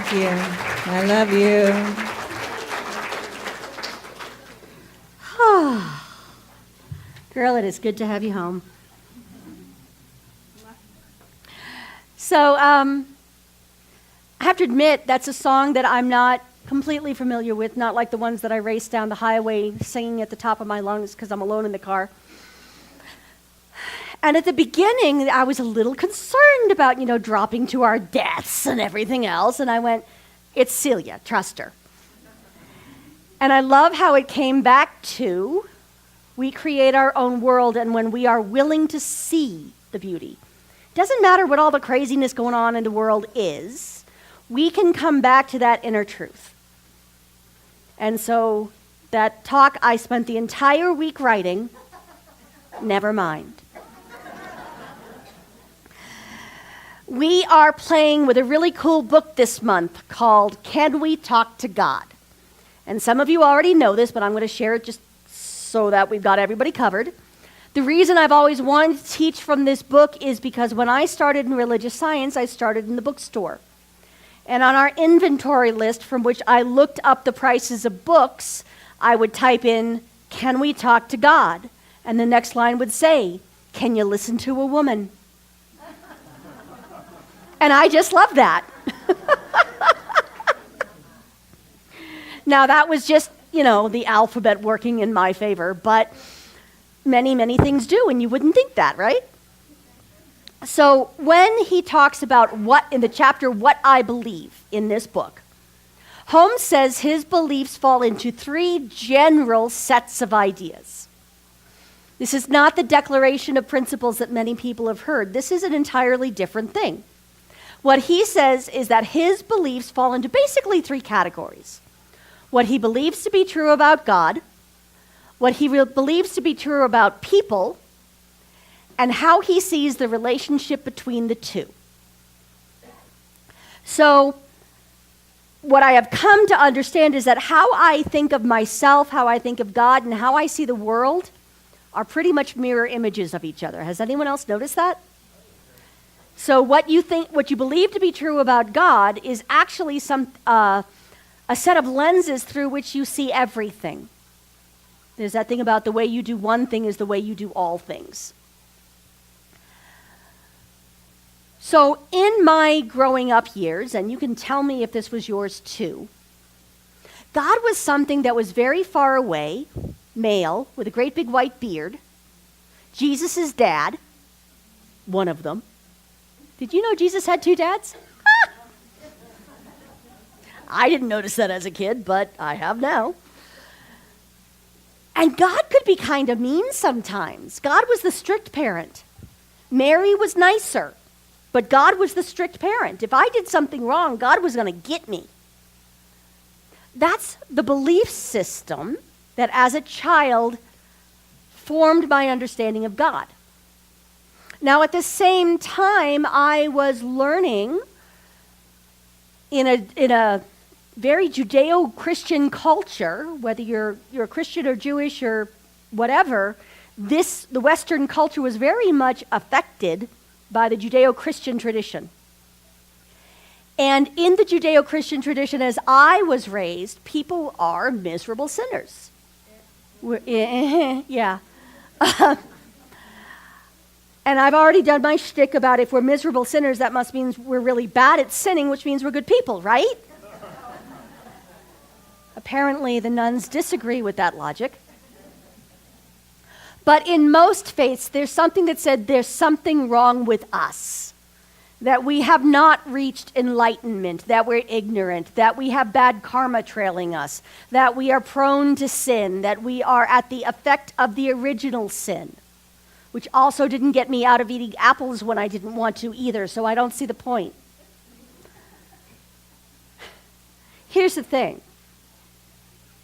Thank you. I love you. Girl, it is good to have you home. So, I have to admit, that's a song that I'm not completely familiar with, not like the ones that I race down the highway singing at the top of my lungs because I'm alone in the car. And at the beginning, I was a little concerned about, dropping to our deaths and everything else. And I went, it's Celia, trust her. And I love how it came back to, we create our own world, and when we are willing to see the beauty, doesn't matter what all the craziness going on in the world is, we can come back to that inner truth. And so that talk I spent the entire week writing, never mind. We are playing with a really cool book this month called Can We Talk to God? And some of you already know this, but I'm going to share it just so that we've got everybody covered. The reason I've always wanted to teach from this book is because when I started in religious science, I started in the bookstore. And on our inventory list, from which I looked up the prices of books, I would type in, can we talk to God? And the next line would say, can you listen to a woman? And I just love that. Now, that was just, the alphabet working in my favor, but many, many things do, and you wouldn't think that, right? So when he talks about in the chapter, what I believe in this book, Holmes says his beliefs fall into 3 general sets of ideas. This is not the declaration of principles that many people have heard. This is an entirely different thing. What he says is that his beliefs fall into basically 3 categories. What he believes to be true about God, what he believes to be true about people, and how he sees the relationship between the two. So, what I have come to understand is that how I think of myself, how I think of God, and how I see the world are pretty much mirror images of each other. Has anyone else noticed that? So what you believe to be true about God is actually a set of lenses through which you see everything. There's that thing about the way you do one thing is the way you do all things. So in my growing up years, and you can tell me if this was yours too, God was something that was very far away, male, with a great big white beard, Jesus' dad, one of them. Did you know Jesus had 2 dads? I didn't notice that as a kid, but I have now. And God could be kind of mean sometimes. God was the strict parent. Mary was nicer, but God was the strict parent. If I did something wrong, God was going to get me. That's the belief system that as a child formed my understanding of God. Now, at the same time, I was learning in a very Judeo-Christian culture, whether you're Christian or Jewish or whatever, the Western culture was very much affected by the Judeo-Christian tradition. And in the Judeo-Christian tradition, as I was raised, people are miserable sinners. Yeah. And I've already done my shtick about if we're miserable sinners, that must mean we're really bad at sinning, which means we're good people, right? Apparently, the nuns disagree with that logic. But in most faiths, there's something that said there's something wrong with us, that we have not reached enlightenment, that we're ignorant, that we have bad karma trailing us, that we are prone to sin, that we are at the effect of the original sin, which also didn't get me out of eating apples when I didn't want to either, so I don't see the point. Here's the thing.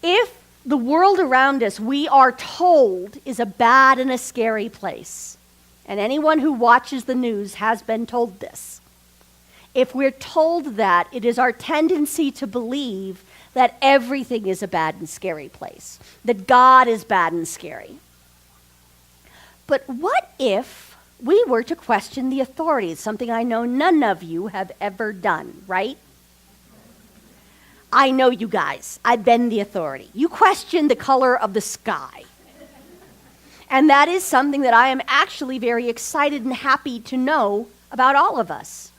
If the world around us, we are told, is a bad and a scary place, and anyone who watches the news has been told this, if we're told that, it is our tendency to believe that everything is a bad and scary place, that God is bad and scary. But what if we were to question the authorities, something I know none of you have ever done, right? I know you guys. I've been the authority. You question the color of the sky. And that is something that I am actually very excited and happy to know about all of us.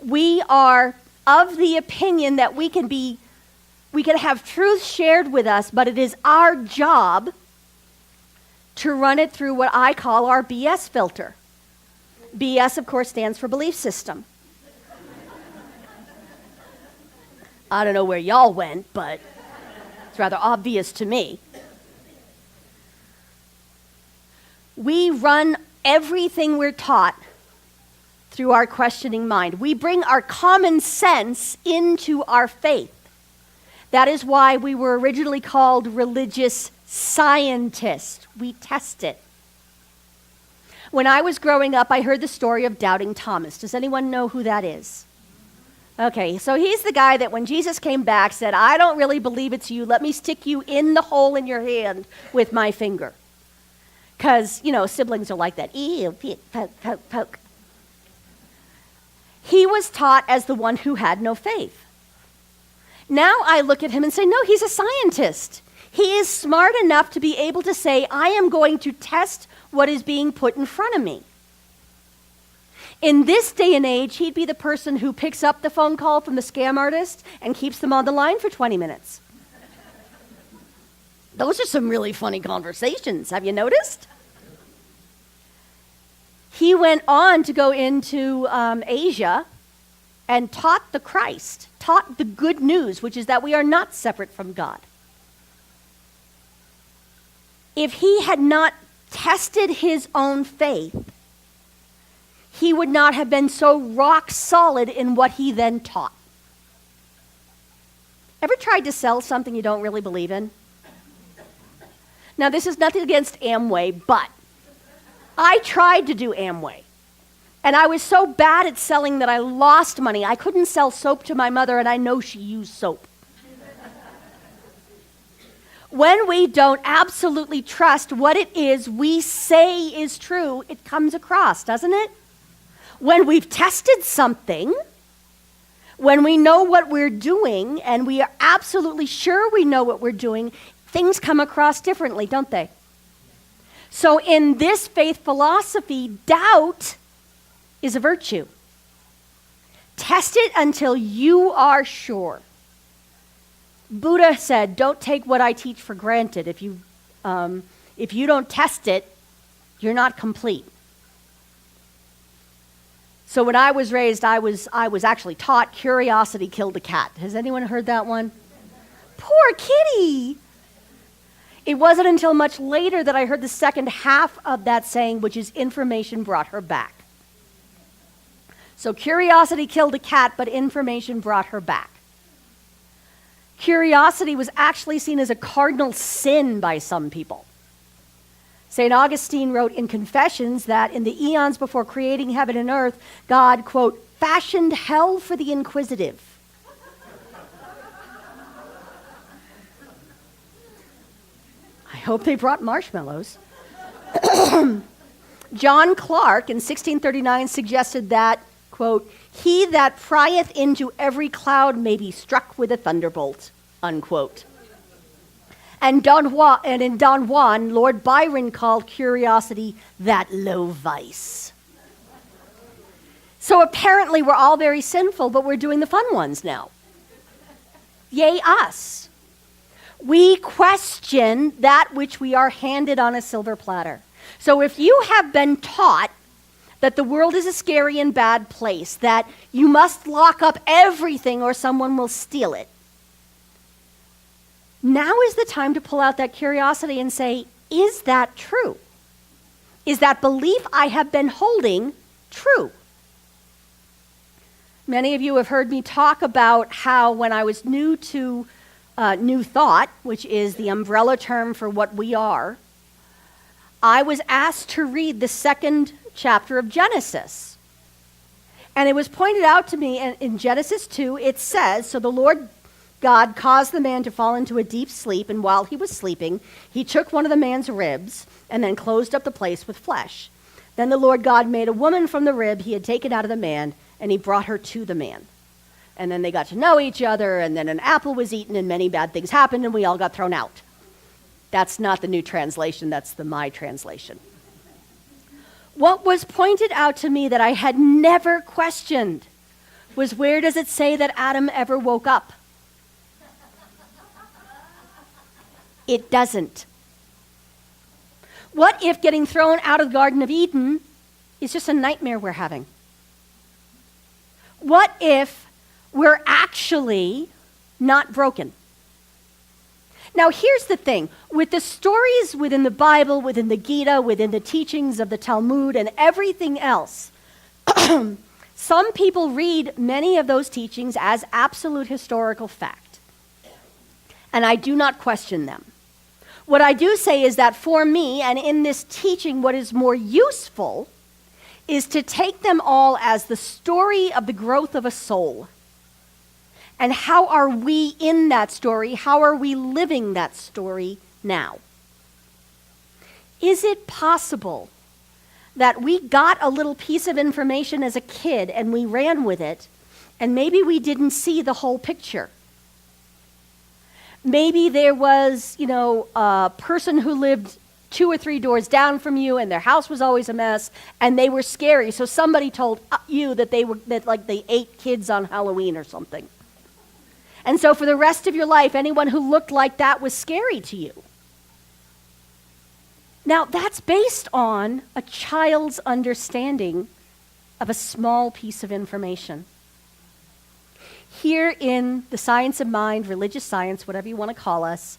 We are of the opinion that we can have truth shared with us, but it is our job to run it through what I call our BS filter. BS, of course, stands for belief system. I don't know where y'all went, but it's rather obvious to me. We run everything we're taught through our questioning mind. We bring our common sense into our faith. That is why we were originally called religious scientists. We test it. When I was growing up, I heard the story of Doubting Thomas. Does anyone know who that is? Okay, so he's the guy that when Jesus came back said, I don't really believe it's you. Let me stick you in the hole in your hand with my finger. Because, siblings are like that. Ew, poke, poke, poke. He was taught as the one who had no faith. Now I look at him and say, no, he's a scientist. He is smart enough to be able to say, I am going to test what is being put in front of me. In this day and age, he'd be the person who picks up the phone call from the scam artist and keeps them on the line for 20 minutes. Those are some really funny conversations. Have you noticed? He went on to go into Asia and taught the Christ, taught the good news, which is that we are not separate from God. If he had not tested his own faith, he would not have been so rock solid in what he then taught. Ever tried to sell something you don't really believe in? Now, this is nothing against Amway, but I tried to do Amway. And I was so bad at selling that I lost money. I couldn't sell soap to my mother, and I know she used soap. When we don't absolutely trust what it is we say is true, it comes across, doesn't it? When we've tested something, when we know what we're doing, and we are absolutely sure we know what we're doing, things come across differently, don't they? So in this faith philosophy, doubt is a virtue. Test it until you are sure. Buddha said, don't take what I teach for granted. If you don't test it, you're not complete. So when I was raised, I was actually taught curiosity killed a cat. Has anyone heard that one? Poor kitty. It wasn't until much later that I heard the second half of that saying, which is information brought her back. So curiosity killed a cat, but information brought her back. Curiosity was actually seen as a cardinal sin by some people. St. Augustine wrote in Confessions that in the eons before creating heaven and earth, God, quote, fashioned hell for the inquisitive. I hope they brought marshmallows. John Clarke in 1639 suggested that, quote, he that prieth into every cloud may be struck with a thunderbolt, unquote. And in Don Juan, Lord Byron called curiosity that low vice. So apparently we're all very sinful, but we're doing the fun ones now. Yay us. We question that which we are handed on a silver platter. So if you have been taught that the world is a scary and bad place, that you must lock up everything or someone will steal it, now is the time to pull out that curiosity and say, is that true? Is that belief I have been holding true? Many of you have heard me talk about how when I was new to New Thought, which is the umbrella term for what we are, I was asked to read the second chapter of Genesis. And it was pointed out to me in Genesis 2, it says, so the Lord God caused the man to fall into a deep sleep, and while he was sleeping, he took one of the man's ribs and then closed up the place with flesh. Then the Lord God made a woman from the rib he had taken out of the man, and he brought her to the man. And then they got to know each other, and then an apple was eaten, and many bad things happened, and we all got thrown out. That's not the new translation, that's the my translation. What was pointed out to me that I had never questioned was, where does it say that Adam ever woke up? It doesn't. What if getting thrown out of the Garden of Eden is just a nightmare we're having? What if we're actually not broken? Now, here's the thing. With the stories within the Bible, within the Gita, within the teachings of the Talmud, and everything else, some people read many of those teachings as absolute historical fact. And I do not question them. What I do say is that for me, and in this teaching, what is more useful is to take them all as the story of the growth of a soul. And how are we in that story? How are we living that story now? Is it possible that we got a little piece of information as a kid and we ran with it, and maybe we didn't see the whole picture? Maybe there was, a person who lived 2 or 3 doors down from you, and their house was always a mess, and they were scary. So somebody told you that they ate kids on Halloween or something. And so for the rest of your life, anyone who looked like that was scary to you. Now, that's based on a child's understanding of a small piece of information. Here in the science of mind, religious science, whatever you want to call us,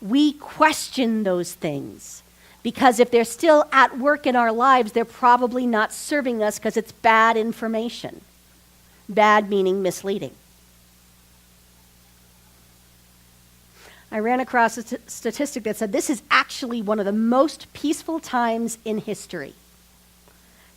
we question those things. Because if they're still at work in our lives, they're probably not serving us because it's bad information. Bad meaning misleading. I ran across a statistic that said this is actually one of the most peaceful times in history.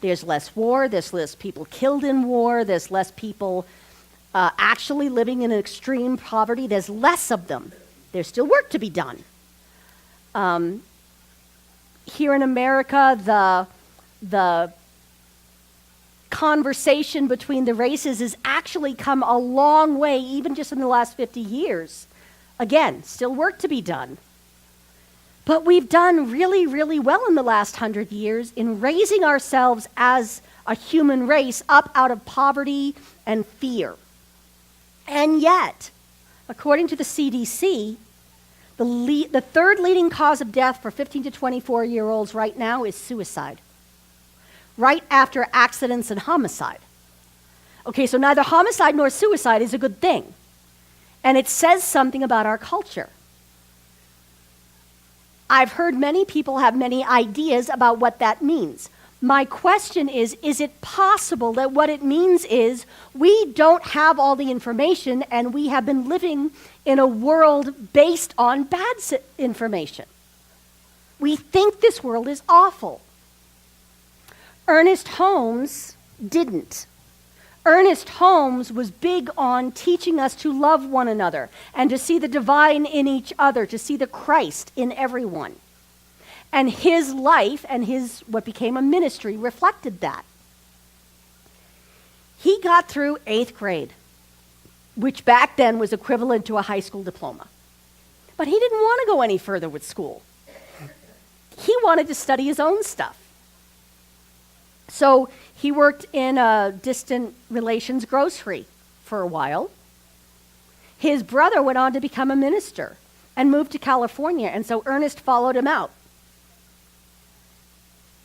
There's less war, there's less people killed in war, there's less people actually living in extreme poverty. There's less of them. There's still work to be done. Here in America, the conversation between the races has actually come a long way, even just in the last 50 years. Again, still work to be done. But we've done really, really well in the last 100 years in raising ourselves as a human race up out of poverty and fear. And yet, according to the CDC, the third leading cause of death for 15 to 24-year-olds right now is suicide, right after accidents and homicide. Okay, so neither homicide nor suicide is a good thing. And it says something about our culture. I've heard many people have many ideas about what that means. My question is it possible that what it means is we don't have all the information and we have been living in a world based on bad information? We think this world is awful. Ernest Holmes didn't. Ernest Holmes was big on teaching us to love one another and to see the divine in each other, to see the Christ in everyone. And his life and his what became a ministry reflected that. He got through 8th grade, which back then was equivalent to a high school diploma. But he didn't want to go any further with school. He wanted to study his own stuff. So he worked in a distant relations grocery for a while. His brother went on to become a minister and moved to California, and so Ernest followed him out.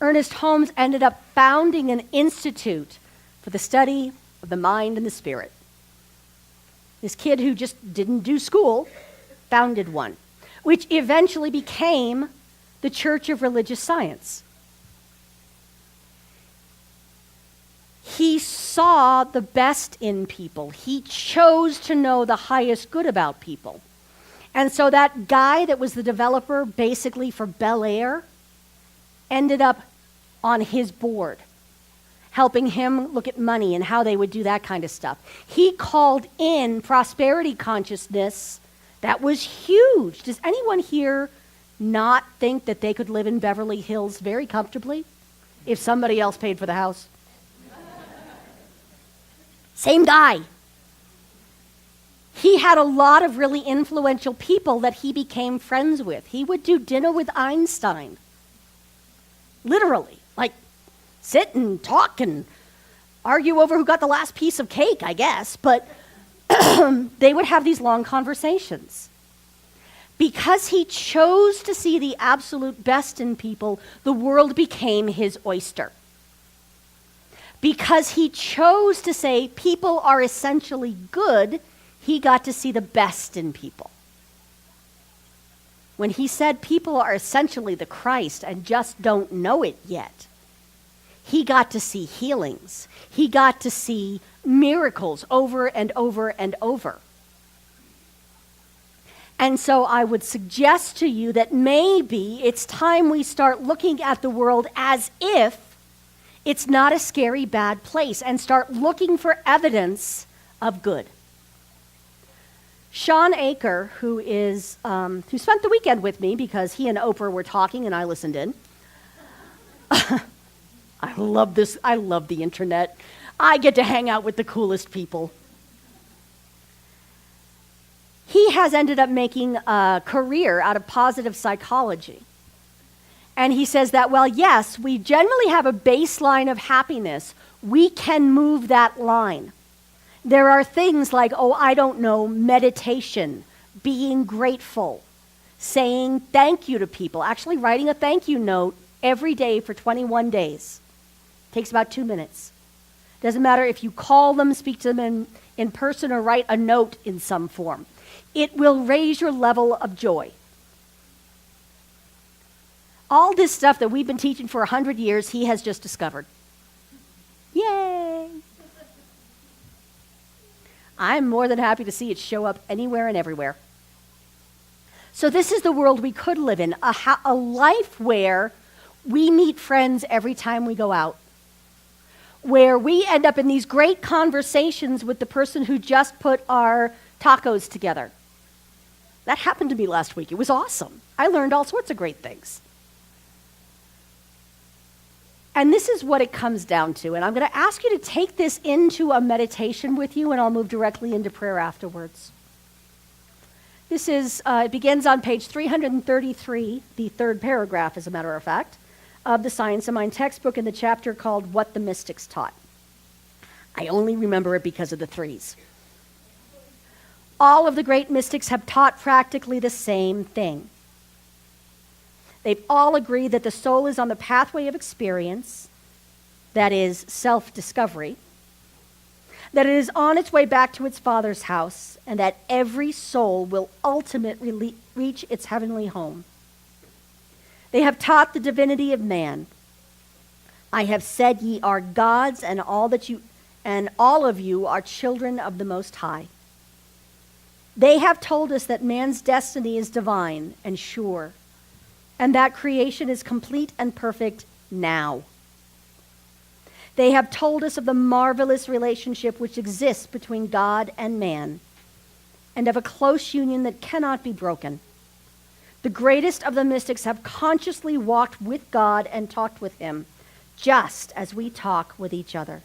Ernest Holmes ended up founding an institute for the study of the mind and the spirit. This kid who just didn't do school founded one, which eventually became the Church of Religious Science. He saw the best in people. He chose to know the highest good about people. And so that guy that was the developer basically for Bel Air ended up on his board, helping him look at money and how they would do that kind of stuff. He called in prosperity consciousness that was huge. Does anyone here not think that they could live in Beverly Hills very comfortably if somebody else paid for the house? Same guy. He had a lot of really influential people that he became friends with. He would do dinner with Einstein. Literally. Like, sit and talk and argue over who got the last piece of cake, I guess. But they would have these long conversations. Because he chose to see the absolute best in people, the world became his oyster. Because he chose to say people are essentially good, he got to see the best in people. When he said people are essentially the Christ and just don't know it yet, he got to see healings. He got to see miracles over and over and over. And so I would suggest to you that maybe it's time we start looking at the world as if it's not a scary, bad place, and start looking for evidence of good. Sean Aker, who spent the weekend with me because he and Oprah were talking and I listened in. I love this. I love the internet. I get to hang out with the coolest people. He has ended up making a career out of positive psychology. And he says that, well, yes, we generally have a baseline of happiness. We can move that line. There are things like, meditation, being grateful, saying thank you to people, actually writing a thank you note every day for 21 days. Takes about 2 minutes. Doesn't matter if you call them, speak to them in person, or write a note in some form. It will raise your level of joy. All this stuff that we've been teaching for 100 years, he has just discovered. Yay! I'm more than happy to see it show up anywhere and everywhere. So this is the world we could live in, a life where we meet friends every time we go out, where we end up in these great conversations with the person who just put our tacos together. That happened to me last week. It was awesome. I learned all sorts of great things. And this is what it comes down to. And I'm going to ask you to take this into a meditation with you, and I'll move directly into prayer afterwards. This is, it begins on page 333, the third paragraph, as a matter of fact, of the Science of Mind textbook in the chapter called What the Mystics Taught. I only remember it because of the threes. All of the great mystics have taught practically the same thing. They've all agreed that the soul is on the pathway of experience, that is, self-discovery, that it is on its way back to its Father's house, and that every soul will ultimately reach its heavenly home. They have taught the divinity of man. I have said ye are gods, and all of you are children of the Most High. They have told us that man's destiny is divine and sure, and that creation is complete and perfect now. They have told us of the marvelous relationship which exists between God and man, and of a close union that cannot be broken. The greatest of the mystics have consciously walked with God and talked with him, just as we talk with each other.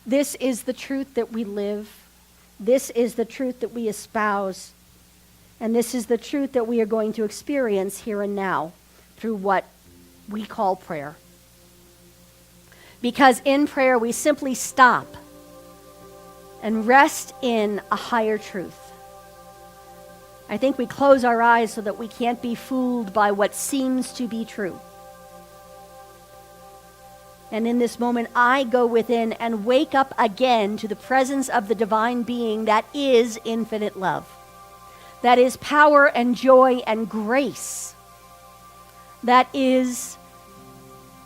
This is the truth that we live. This is the truth that we espouse. And this is the truth that we are going to experience here and now through what we call prayer. Because in prayer, we simply stop and rest in a higher truth. I think we close our eyes so that we can't be fooled by what seems to be true. And in this moment, I go within and wake up again to the presence of the divine being that is infinite love. That is power and joy and grace. That is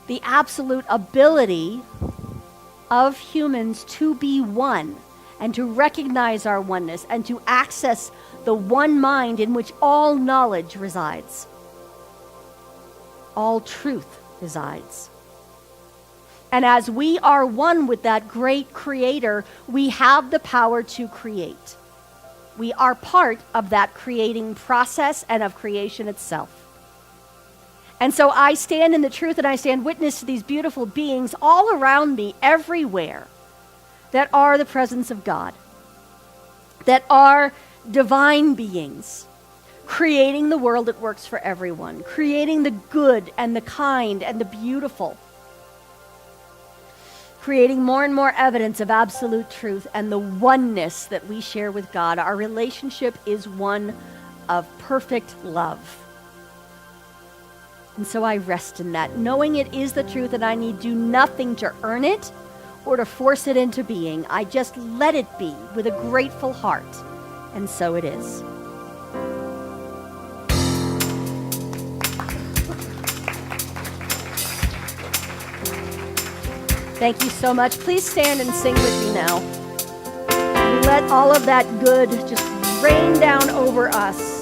the absolute ability of humans to be one and to recognize our oneness and to access the one mind in which all knowledge resides. All truth resides. And as we are one with that great creator, we have the power to create. We are part of that creating process and of creation itself. And so I stand in the truth and I stand witness to these beautiful beings all around me, everywhere, that are the presence of God. that are divine beings, creating the world that works for everyone, creating the good and the kind and the beautiful, creating more and more evidence of absolute truth and the oneness that we share with God. Our relationship is one of perfect love. And so I rest in that, knowing it is the truth and I need do nothing to earn it or to force it into being. I just let it be with a grateful heart. And so it is. Thank you so much. Please stand and sing with me now. Let all of that good just rain down over us.